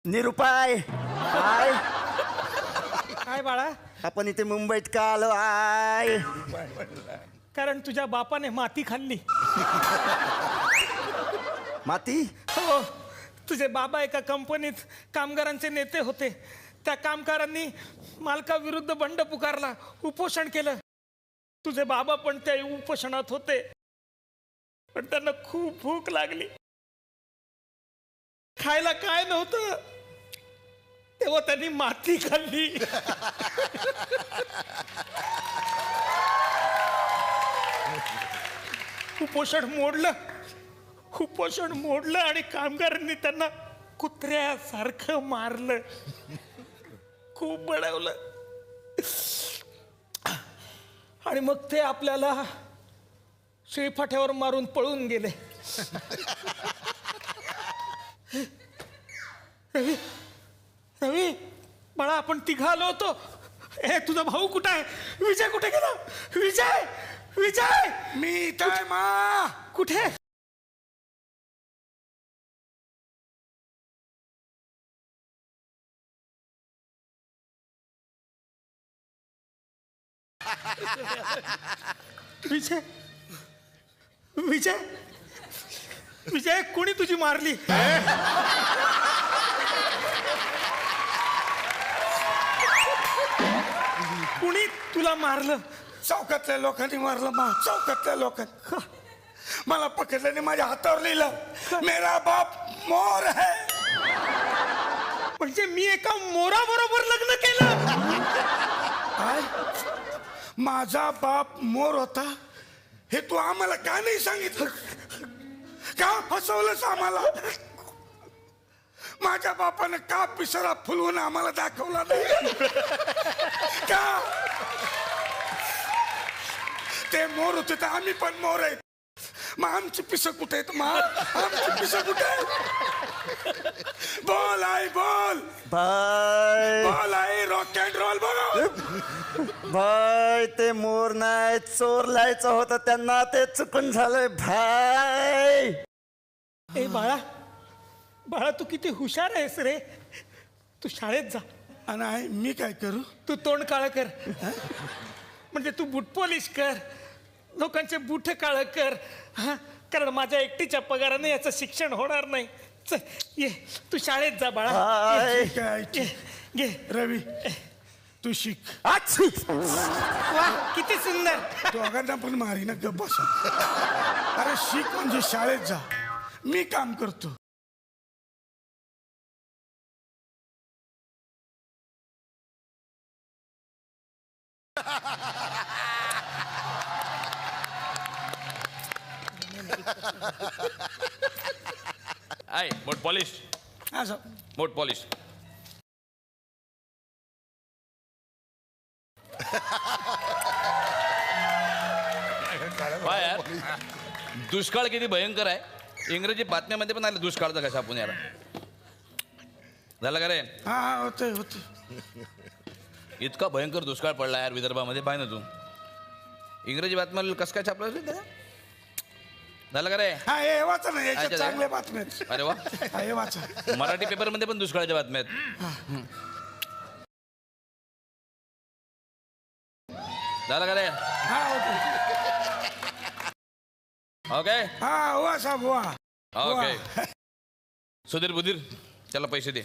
निरुपाय I काय बाळा? आपण इथे मुंबईत का आलो आय? कारण तुझ्या बापाने माती खाल्ली. माती? हो, तुझे बाबा एका कंपनीत कामगारांचे नेते होते. त्या कामगारांनी मालकाविरुद्ध बंड पुकारला, उपोषण केलं. तुझे बाबा पण त्या उपोषणात होते, पण त्यांना खूप भूक लागली, खायला काय नव्हतं, तेव्हा त्यांनी माती खाल्ली. उपोषण मोडलं आणि कामगारांनी त्यांना कुत्र्यासारखं मारलं, खूप बडवलं. आणि मग ते आपल्याला शिळफाट्यावर मारून पळून गेले. रवी रवी बाळा, आपण तिघालो होतो. ए, तुझा भाऊ कुठं आहे? विजय कुठे गेला? विजय विजय मी इथं मा. कुठे? विजय विजय विजय, कोणी तुझी मारली? कुणी तुला मारलं? चौकातल्या लोकांनी मारलं मा. चौकातल्या लोकांनी मला पकडल्याने माझ्या हातावर लिहिलं, मेरा बाप मोर है. म्हणजे मी एका मोराबरोबर लग्न केलं? काय? माझा बाप मोर होता हे तू आम्हाला का नाही सांगितलं? का फसवलंस आम्हाला? माझ्या बापानं का पिसरा फुलवून आम्हाला दाखवला नाही का? ते मोर होते तर आम्ही पण मोर आहेत. मग आमची पिसं कुठे आहेत? आमची पिसं कुठे आहेत? बोल आई बोल. बाय बोल आई, रॉक अँड रोल बोल. भाई, ते मोर नाही चोर लायचं होतं त्यांना, ते चुकून झालंय भाई. ए बाळा बाळा, तू किती हुशार आहेस रे. तू शाळेत जा. आणि आई, मी काय करू? तू तोंड काळं कर. म्हणजे तू बूट पॉलिश कर, लोकांचे बूट काळं कर. हा, कारण माझ्या एकटीच्या पगाराने याचं शिक्षण होणार नाही. चल ये, तू शाळेत जा बाळा. हाय. ठीक आहे, ये, घे. रवी तू शिक. वा, किती सुंदर. दोघांना पण मारी ना, गप्प बसा. अरे शिक म्हणजे शाळेत जा, मी काम करतो. आय मोठ पॉलिश, असं मोठ पॉलिश. काय यार, दुष्काळ किती भयंकर आहे. इंग्रजी बातम्यामध्ये पण आलं दुष्काळाचा कसा आपण यार. झालं का रे? हा होते. इतका भयंकर दुष्काळ पडला यार विदर्भामध्ये, पाहिजे ना तू. इंग्रजी बातम्या कसं काय छापलं असेल त्याला. झालं का रे? हा हे वाचा ना, याच्यात अच्छा, चांगल्या बातम्या आहेत. अरे वा, हा, हे वाचा. मराठी पेपरमध्ये पण दुष्काळाच्या बातम्या आहेत. झालं का रे? हा होते. ओके हा वाचा बुवा. ओके. सुधीर बुधीर, त्याला पैसे दे.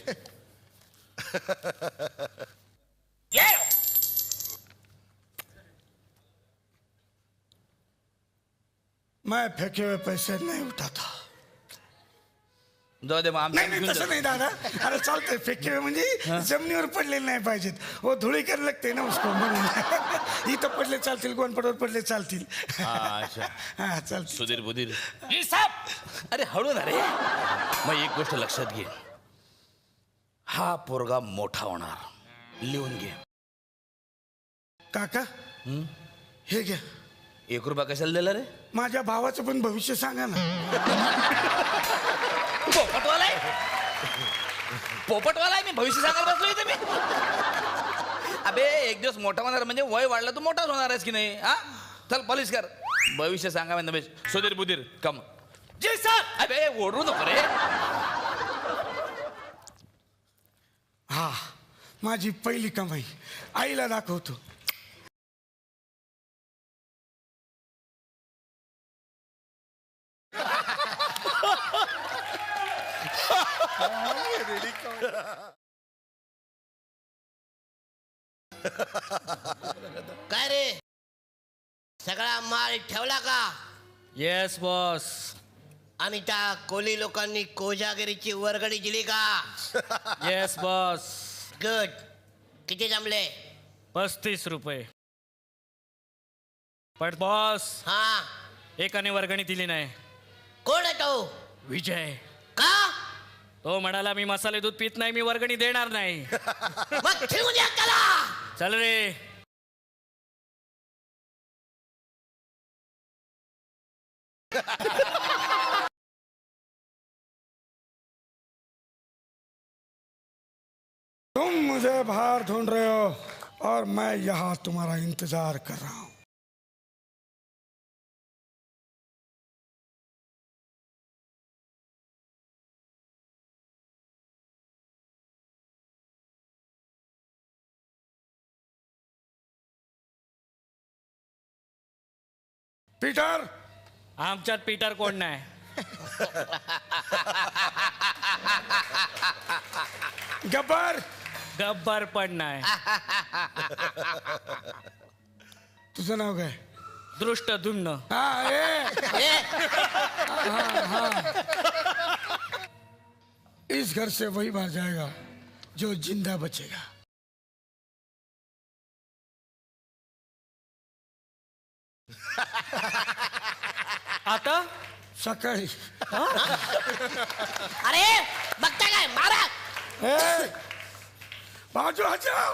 मैं फेके हुए पैसे नहीं उठाता. जाऊ दे मग नाही आमच्या नाही, तसं नाही दादा. अरे चालतंय, फेके हुए म्हणजे जमिनीवर पडलेले नाही पाहिजेत. हो, धुळीकर लगते ना उसको म्हणून. इथं पडले चालतील, गोनपडावर पडले चालतील. अच्छा. हा चालतील. सुधीर बुधीर, अरे हळू ना रे. मग एक गोष्ट लक्षात घे, हा पोरगा मोठा होणार, लिहून घे. काका हे घ्या. 1 रुपया कशाला दिला रे? माझ्या भावाचं पण भविष्य सांगा ना. पोपटवाला आहे, पोपटवाला आहे. मी भविष्य सांगायला बसलो इथे मी. अबे एक दिवस मोठा होणार म्हणजे वय वाढलं तू मोठाच होणार आहेस की नाही. हा चल पॉलिश कर, भविष्य सांगा म्हणजे. सुधीर बुधीर कम. जी सर. अबे ओढू नको रे. माझी पहिली कमाई आईला दाखवतो. काय रे, सगळा माल ठेवला का? Yes boss. आणि त्या कोली लोकांनी कोजागिरीची वर्गणी दिली का? Yes boss. गुड. किती जमले? 35 रुपये. पण बॉस, हा, एकाने वर्गणी दिली नाही. कोण आहे तो? विजय. का? तो म्हणाला मी मसाले दूध पित नाही, मी वर्गणी देणार नाही. मग ठेवून द्या त्याला. चल रे. तुम मुझे बाहर ढूंढ रहे हो और मैं यहाँ तुम्हारा इंतजार कर रहा हूँ. पीटर, आमच्यात पीटर कोण नाही. गब्बर, गब्बर पण नाही. तुझं नाव काय? दृष्टद्युम्न. हाँ, इस घर से वही बाहर जाएगा जो जिंदा बचेगा. आता सकाळी अरे बघता काय, मारा. ए, बाजू हटाओ.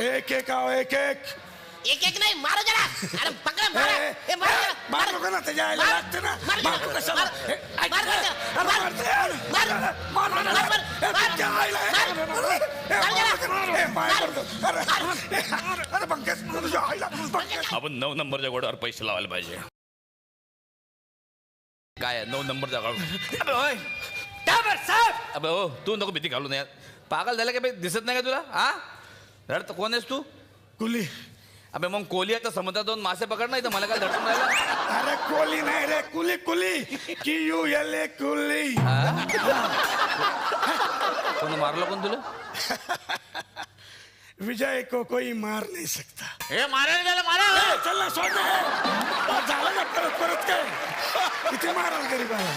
एक एक आओ, एक एक. एक एक नाही, मारा जरा. अरे पकडा, मारा. ए, मारा जरा. मार नको ना, त्याच्या आईला मार. लागतं ना. मार मार जरा. कशाला? मार. ए, ऐक मार ना. जरा. अरे मार. मारते यार. मार. मार, मार, मार, मार. मार. ए, मार. त्याच्या आईला. मार. ए, मार मार, जरा. मार. ए, पाय मार. पडतो. अरे, अरे पंकज, तुझ्या आईला. पंकज. आपण 9 नंबरच्या घोड्यावर पैसे लावायला पाहिजे. काय 9 नंबरच्या घोड्यावर? अबे हो, तू नको भीती घालू नये. पागल झाला का बे? दिसत नाही का तुला? हा, रडत कोण आहेस तू? कुली. अबे मग कोली आहे तर समुद्रात जाऊन मासे पकड नाही तर मला काय धडकून राहिला? अरे कोली नाही रे, कुली कुली. QULA कुली. कोण मारलं कोण तुला? विजय को कोई मार नहीं सकता. हे मारायला गेलं, मारा. ए, चल ना, सोड ना. झालं ना, परत परत काय किती माराल गरीबाला.